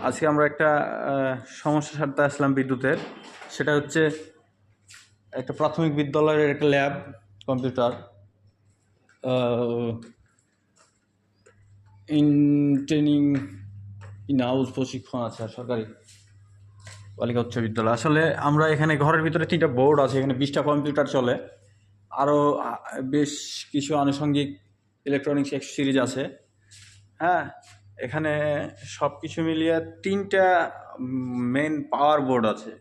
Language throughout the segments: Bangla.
আজকে আমরা একটা সমস্যার সাথে আসলাম বিদ্যুতের। সেটা হচ্ছে একটা প্রাথমিক বিদ্যালয়ের একটা lab computer training in house প্রশিক্ষণ আছে সরকারি বালিকা উচ্চ বিদ্যালয়। আসলে আমরা এখানে ঘরের ভিতরে 3টা বোর্ড আছে, এখানে 20টা কম্পিউটার চলে, আরও বেশ কিছু আনুষঙ্গিক ইলেকট্রনিক্স সিরিজ আছে। হ্যাঁ, এখানে সব কিছু মিলিয়ে 3টা মেন পাওয়ার বোর্ড আছে।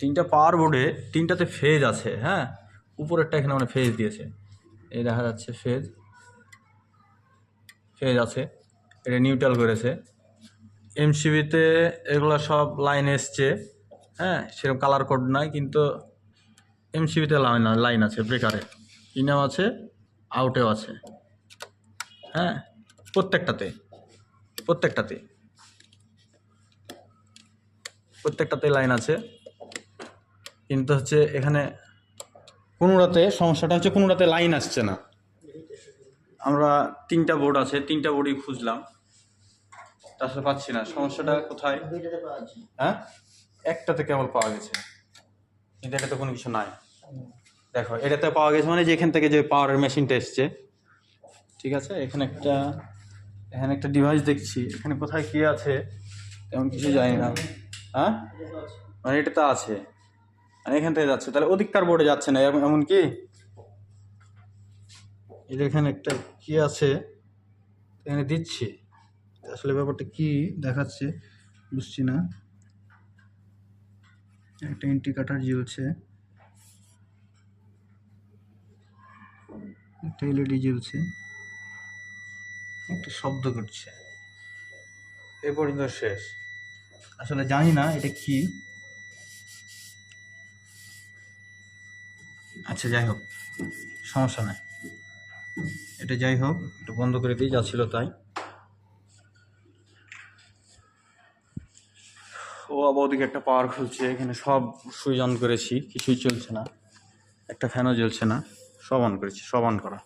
3টা পাওয়ার বোর্ডে 3টাতে ফেজ আছে। হ্যাঁ, উপরেরটা এখানে মানে ফেজ দিয়েছে, এই দেখা যাচ্ছে ফেজ আছে, এটা নিউট্রাল করেছে। এমসিবিতে এগুলো সব লাইন এসছে। হ্যাঁ, সেরকম কালার কোড নাই, কিন্তু এমসিবিতে লাইন আছে, ব্রেকারে ইনেও আছে, আউটেও আছে। হ্যাঁ, প্রত্যেকটাতে লাইন আছে, কিন্তু হচ্ছে এখানে কোনোটাতে সমস্যাটা হচ্ছে কোনোটাতে লাইন আসছে না। আমরা 3টা বোর্ড আছে, 3টা বোর্ডই খুঁজলাম, আসলে পাচ্ছি না সমস্যাটা কোথায়। হ্যাঁ, একটাতে কেবল পাওয়া গেছে, কিন্তু এটাতে কোনো কিছু নাই। দেখো, এটাতে পাওয়া গেছে মানে যে এখান থেকে যে পাওয়ারের মেশিনটা এসছে, ঠিক আছে। এখানে একটা ডিভাইস দেখছি, এখানে কোথায় কি আছে তেমন কিছু জানি না। হ্যাঁ, মানে এটা তো আছে, মানে এখান থেকে যাচ্ছে, তাহলে অধিককার বোর্ডে যাচ্ছে না এমন কি? এখানে একটা কি আছে এখানে দিচ্ছি, আসলে ব্যাপারটা কি দেখাচ্ছে বুঝছি না। একটা ইন্ডিকেটর জ্বলছে, একটা এলইডি জ্বলছে, একটা শব্দ করছে, এ পর্যন্ত শেষ। আসলে জানি না এটা কি। আচ্ছা, যাই হোক, সমস্যা নাই, এটা যাই হোক, একটু বন্ধ করে দিয়ে যাচ্ছিল তাই। ও আবার ওদিকে একটা পাওয়ার খুলছে, এখানে সব সুইচ অন করেছি, কিছুই চলছে না, একটা ফ্যানও জ্বলছে না। সব অন করেছি, সব অন করা।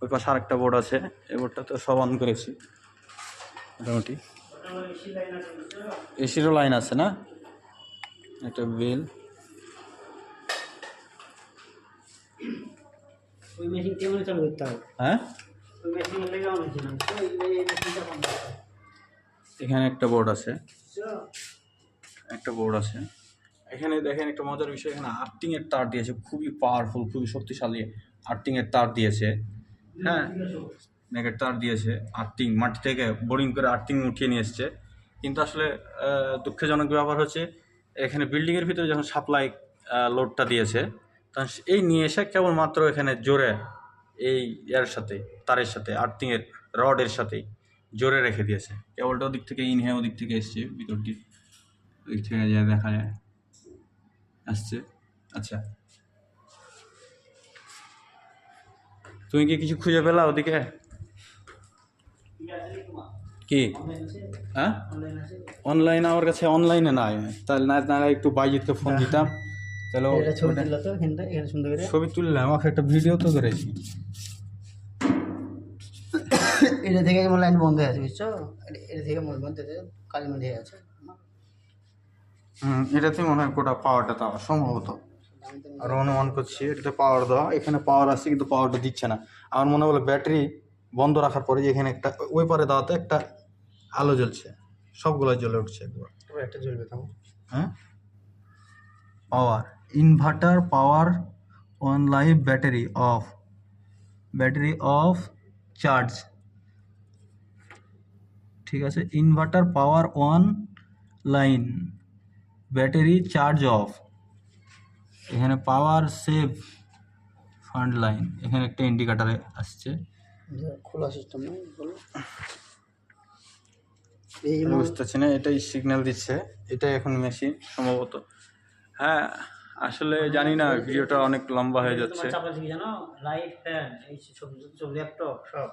ওই পাশে আরেকটা বোর্ড আছে, এই বোর্ডটা তো সব অন করেছি মোটামুটি। এসিরও লাইন আছে না, একটা বেল। ওই মেশিন কেমন চালু করতে হবে? হ্যাঁ, ওই মেশিন লেগে অনেক ছিল, ওই মেশিনটা বন্ধ করতে হবে। এখানে একটা বোর্ড আছে, এখানে দেখেন একটা মজার বিষয়, এখানে আর্থিং এর তার দিয়েছে, খুবই পাওয়ারফুল, খুবই শক্তিশালী আর্থিং এর তার দিয়েছে। হ্যাঁ, নেগের তার দিয়েছে, আর্থিং মাটি থেকে বোরিং করে আর্থিং উঠিয়ে নিয়ে এসছে। কিন্তু আসলে দুঃখজনক ব্যাপার হচ্ছে, এখানে বিল্ডিংয়ের ভিতরে যখন সাপ্লাই লোডটা দিয়েছে, তখন এই নিয়ে এসে কেবলমাত্র এখানে জোরে এই তারের সাথে আর্থিংয়ের রডের সাথেই জোরে রেখে দিয়েছে। কেবলটা ওদিক থেকে ওদিক থেকে এসছে, ভিতরটি ওদিক থেকে যা দেখা যায় আসছে। আচ্ছা, তুমি কি কিছু খুঁজে পেলা ওদিকে? কি? হ্যাঁ, অনলাইন আমার কাছে অনলাইনে নাই, তাহলে না একটু বাইজিৎকে ফোন দিতাম, তাহলে ছবি তুললাম, আমাকে একটা ভিডিও তো করেছি। এটা থেকে যেমন লাইন বন্ধ হয়ে আছে, বুঝছো? এটা থেকে মনে বন্ধ হয়ে কালী মধ্যে আছে। এটাতে মনে হয় গোটা পাওয়ারটা তো সম্ভবত, আর অনুমান করছি এটাতে পাওয়ার দেওয়া, এখানে পাওয়ার আছে কিন্তু পাওয়ারটা দিচ্ছে না। আমার মনে হলো ব্যাটারি বন্ধ রাখার পরে যে এখানে একটা ওই পারে দেওয়াতে একটা আলো জ্বলছে, সবগুলো জ্বলে উঠছে একবার। একটা জ্বলবে তো। হ্যাঁ, পাওয়ার inverter power on live battery of charge, ঠিক আছে। Inverter power on line battery charge of, এখানে পাওয়ার সেভ ফান্ড লাইন, এখানে একটা ইন্ডিকেটারে আসছে, খোলা সিস্টেম না বলো, বুঝতে পারছি না, এটাই সিগন্যাল দিচ্ছে, এটাই এখন মেশিন সম্ভবত। হ্যাঁ, আসলে জানি না, ভিডিওটা অনেক লম্বা হয়ে যাচ্ছে। জানো লাইট ফ্যান এই সব ল্যাপটপ সব